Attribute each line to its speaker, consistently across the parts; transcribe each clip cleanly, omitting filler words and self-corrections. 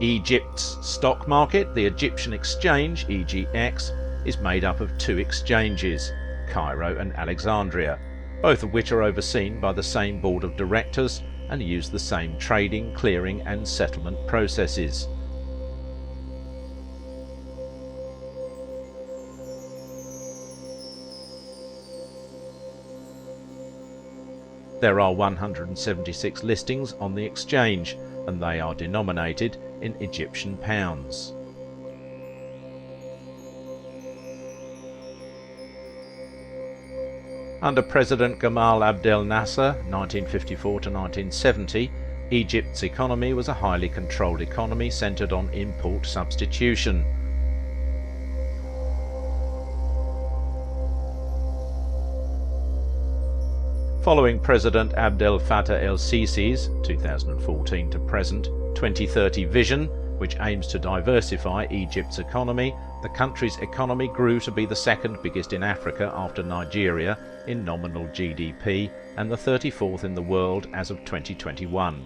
Speaker 1: Egypt's stock market, the Egyptian exchange, EGX, is made up of two exchanges, Cairo and Alexandria, both of which are overseen by the same board of directors and use the same trading, clearing and settlement processes. There are 176 listings on the exchange, and they are denominated in Egyptian pounds. Under President Gamal Abdel Nasser, 1954 to 1970, Egypt's economy was a highly controlled economy centered on import substitution. Following President Abdelfattah el-Sisi's 2014 to present 2030 vision, which aims to diversify Egypt's economy, the country's economy grew to be the second biggest in Africa after Nigeria in nominal GDP and the 34th in the world as of 2021.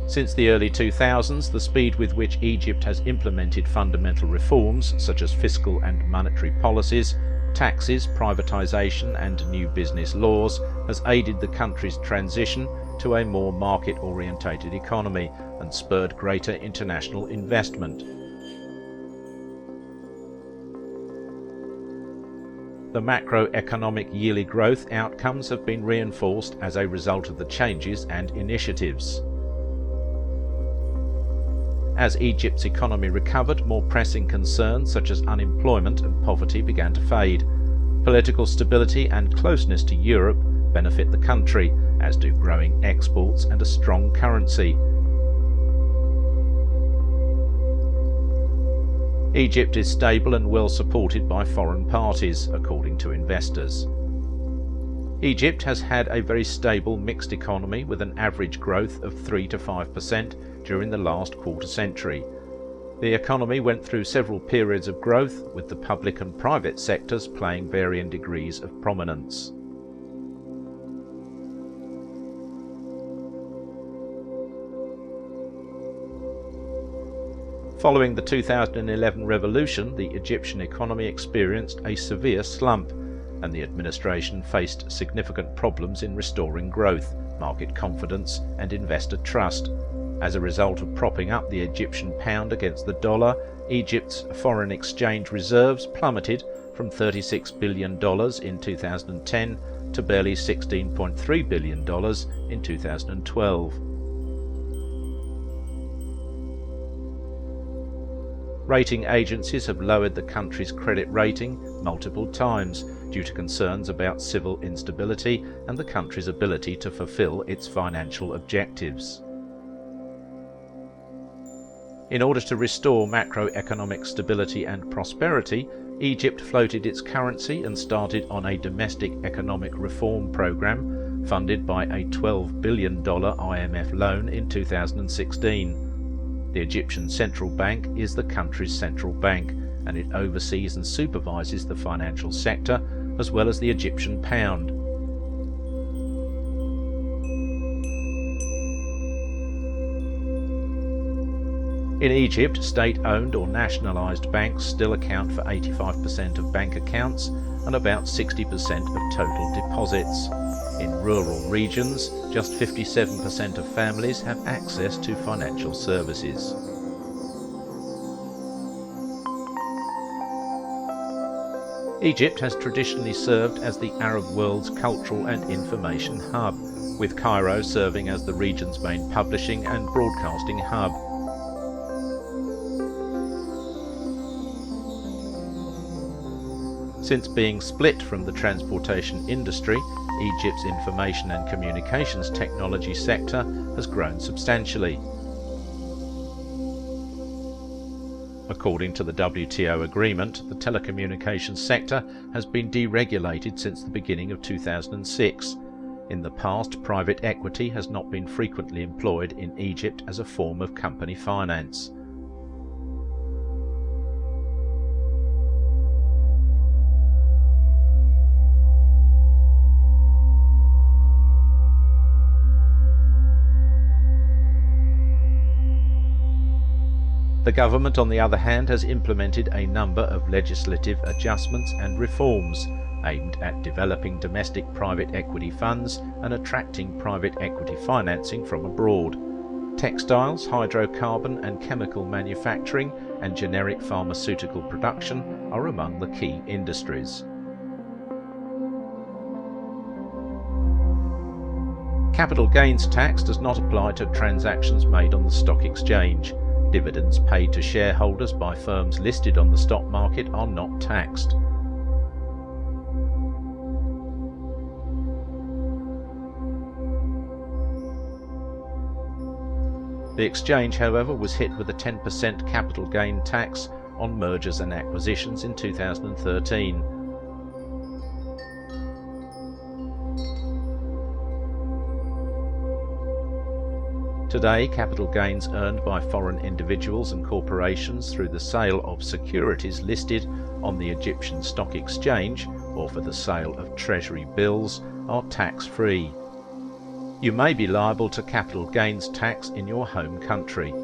Speaker 1: Since the early 2000s, the speed with which Egypt has implemented fundamental reforms such as fiscal and monetary policies, taxes, privatization and new business laws has aided the country's transition to a more market-orientated economy and spurred greater international investment. The macroeconomic yearly growth outcomes have been reinforced as a result of the changes and initiatives. As Egypt's economy recovered, more pressing concerns such as unemployment and poverty began to fade. Political stability and closeness to Europe benefit the country, as do growing exports and a strong currency. Egypt is stable and well supported by foreign parties, according to investors. Egypt has had a very stable mixed economy with an average growth of 3 to 5% during the last quarter century. The economy went through several periods of growth, with the public and private sectors playing varying degrees of prominence. Following the 2011 revolution, the Egyptian economy experienced a severe slump, and the administration faced significant problems in restoring growth, market confidence and investor trust. As a result of propping up the Egyptian pound against the dollar, Egypt's foreign exchange reserves plummeted from $36 billion in 2010 to barely $16.3 billion in 2012. Rating agencies have lowered the country's credit rating multiple times due to concerns about civil instability and the country's ability to fulfill its financial objectives. In order to restore macroeconomic stability and prosperity, Egypt floated its currency and started on a domestic economic reform program funded by a $12 billion IMF loan in 2016. The Egyptian Central Bank is the country's central bank, and it oversees and supervises the financial sector as well as the Egyptian pound. In Egypt, state-owned or nationalised banks still account for 85% of bank accounts and about 60% of total deposits. In rural regions, just 57% of families have access to financial services. Egypt has traditionally served as the Arab world's cultural and information hub, with Cairo serving as the region's main publishing and broadcasting hub. Since being split from the transportation industry, Egypt's information and communications technology sector has grown substantially. According to the WTO agreement, the telecommunications sector has been deregulated since the beginning of 2006. In the past, private equity has not been frequently employed in Egypt as a form of company finance. The government, on the other hand, has implemented a number of legislative adjustments and reforms aimed at developing domestic private equity funds and attracting private equity financing from abroad. Textiles, hydrocarbon and chemical manufacturing, and generic pharmaceutical production are among the key industries. Capital gains tax does not apply to transactions made on the stock exchange. Dividends paid to shareholders by firms listed on the stock market are not taxed. The exchange, however, was hit with a 10% capital gain tax on mergers and acquisitions in 2013. Today, capital gains earned by foreign individuals and corporations through the sale of securities listed on the Egyptian Stock Exchange or for the sale of treasury bills are tax-free. You may be liable to capital gains tax in your home country.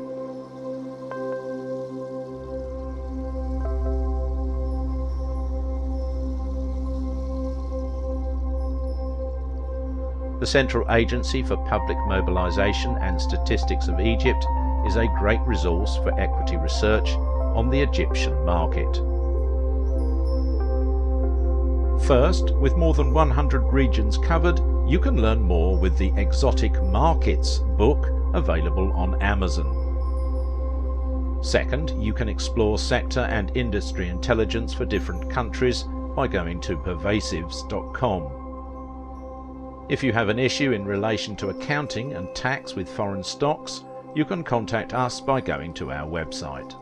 Speaker 1: The Central Agency for Public Mobilization and Statistics of Egypt is a great resource for equity research on the Egyptian market. First, with more than 100 regions covered, you can learn more with the Exotic Markets book available on Amazon. Second, you can explore sector and industry intelligence for different countries by going to pervasives.com. If you have an issue in relation to accounting and tax with foreign stocks, you can contact us by going to our website.